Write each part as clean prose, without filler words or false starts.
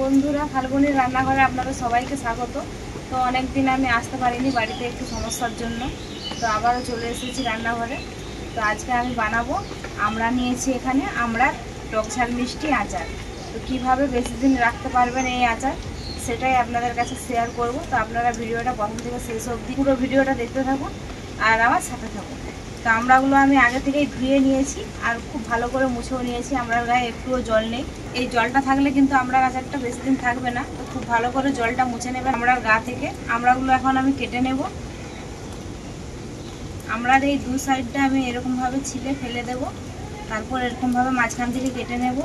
বন্ধুরা, ফাল্গুনির রান্নাঘরে আপনাদের সবাইকে স্বাগত। তো অনেক দিন আমি আসতে পারিনি, বাড়িতে একটু সমস্যার জন্য। তো আবারও চলে এসেছি রান্নাঘরে। তো আজকে আমি বানাবো, আমরা নিয়েছি এখানে আমরা টক ঝাল মিষ্টি আচার। তো কীভাবে বেশি দিন রাখতে পারবেন এই আচার, সেটাই আপনাদের কাছে শেয়ার করব। তো আপনারা ভিডিওটা প্রথম থেকে শেষ অবধি পুরো ভিডিওটা দেখতে থাকুন আর আমার সাথে থাকুন। তো আমড়াগুলো আমি আগে থেকেই ধুয়ে নিয়েছি আর খুব ভালো করে মুছেও নিয়েছি। আমড়ার গায়ে একটুও জল নেই। এই জলটা থাকলে কিন্তু আমড়ার আচারটা বেশি দিন থাকবে না। তো খুব ভালো করে জলটা মুছে নেবেন আমড়ার গা থেকে। আমড়াগুলো এখন আমি কেটে নেব। আমড়ার এই দু সাইডটা আমি এরকমভাবে ছিলে ফেলে দেব, তারপর এরকমভাবে মাঝখান থেকে কেটে নেব।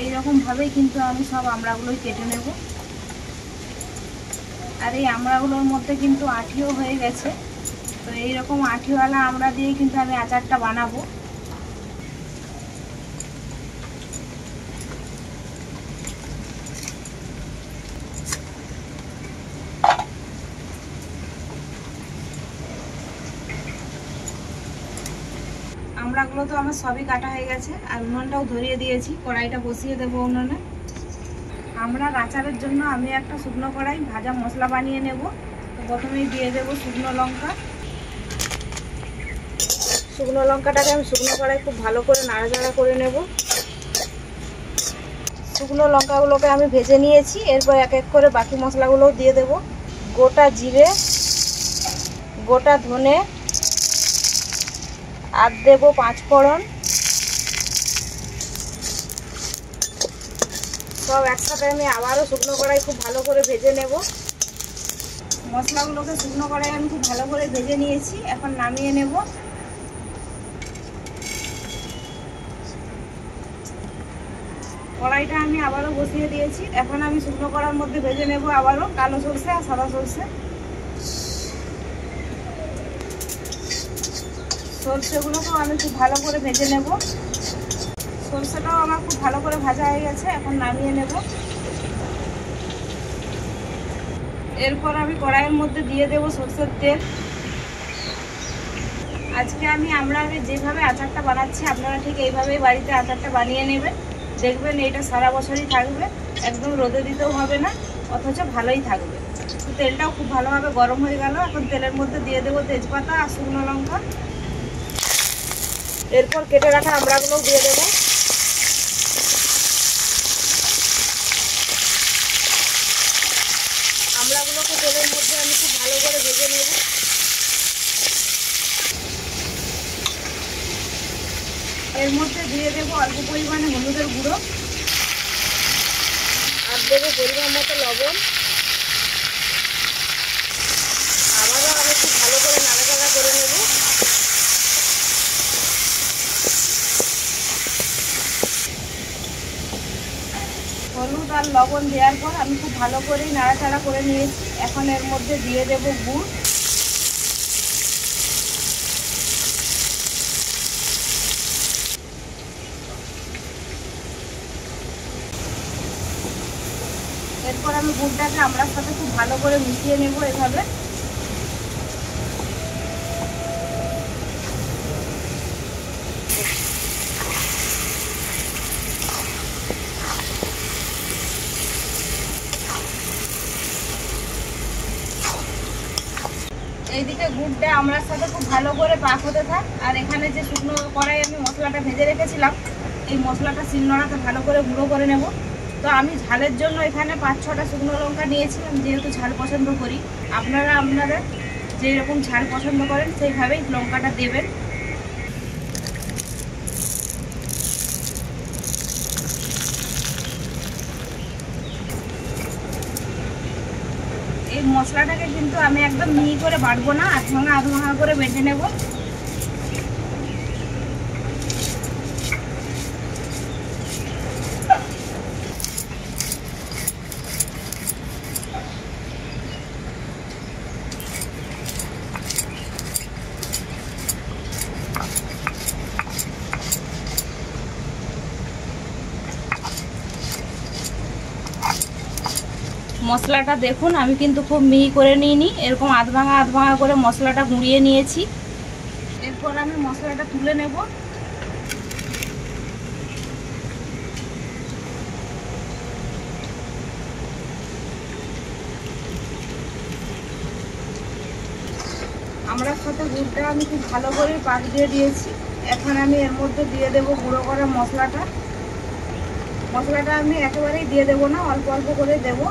এইরকমভাবেই কিন্তু আমি সব আমড়াগুলোই কেটে নেব। আর এই আমড়াগুলোর মধ্যে কিন্তু আঠিও হয়ে গেছে। তো এইরকম আঠিওয়ালা আমড়া দিয়ে কিন্তু আমি আচারটা বানাবো। আমড়াগুলো তো আমার সবই কাটা হয়ে গেছে আর উনুনটাও ধরিয়ে দিয়েছি, কড়াইটা বসিয়ে দেবো উনুনে। আমড়ার আচারের জন্য আমি একটা শুকনো কড়াই ভাজা মশলা বানিয়ে নেব। তো প্রথমেই দিয়ে দেবো শুকনো লঙ্কা। শুকনো লঙ্কাটাকে আমি শুকনো কড়াই খুব ভালো করে নাড়াচাড়া করে নেব। শুকনো লঙ্কাগুলোকে আমি ভেজে নিয়েছি। এরপর এক এক করে বাকি মশলাগুলোও দিয়ে দেব। গোটা জিরে, গোটা ধনে, আর দেবো 5 ফোড়ন। সব একসাথে আমি আবারও শুকনো কড়াই খুব ভালো করে ভেজে নেব। মশলাগুলোকে শুকনো কড়াই আমি খুব ভালো করে ভেজে নিয়েছি, এখন নামিয়ে নেব। কড়াইটা আমি আবারও বসিয়ে দিয়েছি। এখন আমি শুকনো কড়াইয়ের মধ্যে ভেজে নেব আবারও কালো সরষে আর সাদা সরষে। সরষেগুলোকেও আমি খুব ভালো করে ভেজে নেব। সরষেটাও আমার খুব ভালো করে ভাজা হয়ে গেছে, এখন নামিয়ে নেব। এরপর আমি কড়াইয়ের মধ্যে দিয়ে দেব সরষের তেল। আজকে আমরা যেভাবে আচারটা বানাচ্ছি আপনারা ঠিক এইভাবেই বাড়িতে আচারটা বানিয়ে নেবেন। দেখবেন এটা সারা বছরই থাকবে, একদম রোদে দিতেও হবে না, অথচ ভালোই থাকবে। তো তেলটাও খুব ভালোভাবে গরম হয়ে গেল। এখন তেলের মধ্যে দিয়ে দেবো তেজপাতা আর শুকনো লঙ্কা। এরপর কেটে রাখা আমড়াগুলোও দিয়ে দেবো। আমড়াগুলোকে তেলের মধ্যে আমি খুব ভালো করে ভেজে নেব। এর মধ্যে দিয়ে দেবো অল্প পরিমাণে হলুদের গুঁড়ো, আর দেবো পরিমাণ মতো লবণ। আবারও আমি খুব ভালো করে নাড়াচাড়া করে নেব। হলুদ আর লবণ দেওয়ার পর আমি খুব ভালো করেই নাড়াচাড়া করে নিয়েছি। এখন এর মধ্যে দিয়ে দেব গুড়। এরপর আমি গুড়টাকে আমড়ার সাথে খুব ভালো করে মিশিয়ে নেব এভাবে। এইদিকে গুড়টা আমড়ার সাথে খুব ভালো করে পাক হতে থাক। আর এখানে যে শুকনো কড়াই আমি মশলাটা ভেজে রেখেছিলাম, এই মশলাটা শিলনোড়াতে ভালো করে গুঁড়ো করে নেব। তো আমি ঝালের জন্য এখানে 5-6টা শুকনো লঙ্কা নিয়েছি, আমি যেহেতু ঝাল পছন্দ করি। আপনারা আপনাদের যেরকম ঝাল পছন্দ করেন সেইভাবেই লঙ্কাটা দেবেন। এই মশলাটাকে কিন্তু আমি একদম মিহি করে বাটবো না, আধ ভাঙা করে বেটে নেব। মশলাটা দেখুন, আমি কিন্তু খুব মিহি করে নিইনি, এরকম আধ ভাঙা করে মশলাটা গুঁড়িয়ে নিয়েছি। এরপর আমি মশলাটা তুলে নেব। সাথে গুড়টা আমি খুব ভালো করে পাক দিয়ে দিয়েছি। এখন আমি এর মধ্যে দিয়ে দেবো গুঁড়ো করা মশলাটা। মশলাটা আমি একেবারেই দিয়ে দেবো না, অল্প অল্প করে দেবো।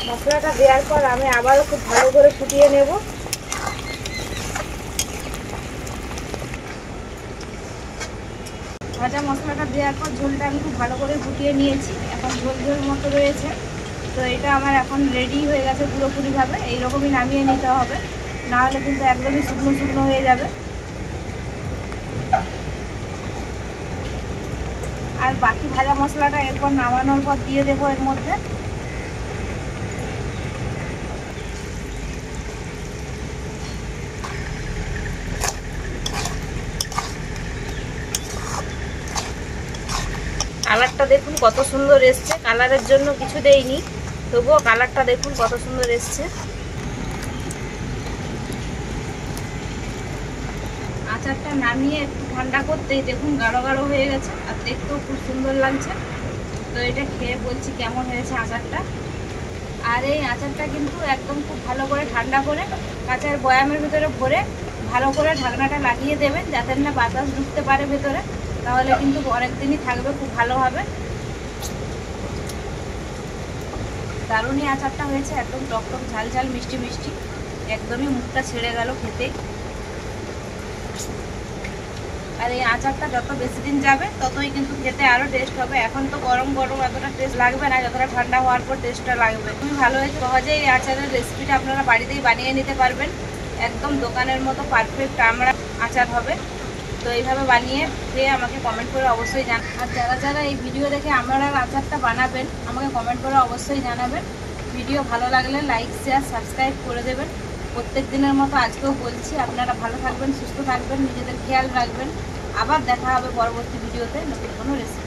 মশলাটা দেওয়ার পর আমি আবারও খুব ভালো করে ফুটিয়ে নেব। ভাজা মশলাটা দেওয়ার পর ঝোলটা আমি খুব ভালো করে ফুটিয়ে নিয়েছি। এখন ঝোল ঝোল মতো রয়েছে। তো এটা আমার এখন রেডি হয়ে গেছে পুরোপুরিভাবে। এইরকমই নামিয়ে নিতে হবে, নাহলে কিন্তু একদমই শুকনো শুকনো হয়ে যাবে। আর বাকি ভাজা মশলাটা এরপর নামানোর পর দিয়ে দেবো এর মধ্যে। কালারটা দেখুন কত সুন্দর এসছে। কালারের জন্য কিছু দেইনি, তবুও কালারটা দেখুন কত সুন্দর এসছে। আচারটা নামিয়ে একটু ঠান্ডা করতেই দেখুন গাঢ় গাঢ় হয়ে গেছে, আর দেখতেও খুব সুন্দর লাগছে। তো এটা খেয়ে বলছি কেমন হয়েছে আচারটা। আর এই আচারটা কিন্তু একদম খুব ভালো করে ঠান্ডা করে কাঁচের বয়ামের ভিতরে ভরে ভালো করে ঢাকনাটা লাগিয়ে দেবেন, যাতে না বাতাস ঢুকতে পারে ভেতরে। তাহলে কিন্তু অনেক দিনই থাকবে খুব ভালোভাবে। দারুণই আচারটা হয়েছে, একদম টক টক ঝাল ঝাল মিষ্টি মিষ্টি, একদমই মুখটা ছেড়ে গেল খেতে। আর এই আচারটা যত বেশি দিন যাবে ততই কিন্তু খেতে আরও টেস্ট হবে। এখন তো গরম গরম এতটা টেস্ট লাগবে না, যতটা ঠান্ডা হওয়ার পর টেস্টটা লাগবে। খুবই ভালো হয়েছে। সহজেই এই আচারের রেসিপিটা আপনারা বাড়িতেই বানিয়ে নিতে পারবেন। একদম দোকানের মতো পারফেক্ট আমরা আচার হবে। তো এইভাবে বানিয়ে খেয়ে আমাকে কমেন্ট করে অবশ্যই জানান। আর যারা যারা এই ভিডিও দেখে আপনারা আচারটা বানাবেন আমাকে কমেন্ট করে অবশ্যই জানাবেন। ভিডিও ভালো লাগলে লাইক শেয়ার সাবস্ক্রাইব করে দেবেন। প্রত্যেক দিনের মতো আজকেও বলছি, আপনারা ভালো থাকবেন, সুস্থ থাকবেন, নিজেদের খেয়াল রাখবেন। আবার দেখা হবে পরবর্তী ভিডিওতে নতুন কোনো রেসিপি।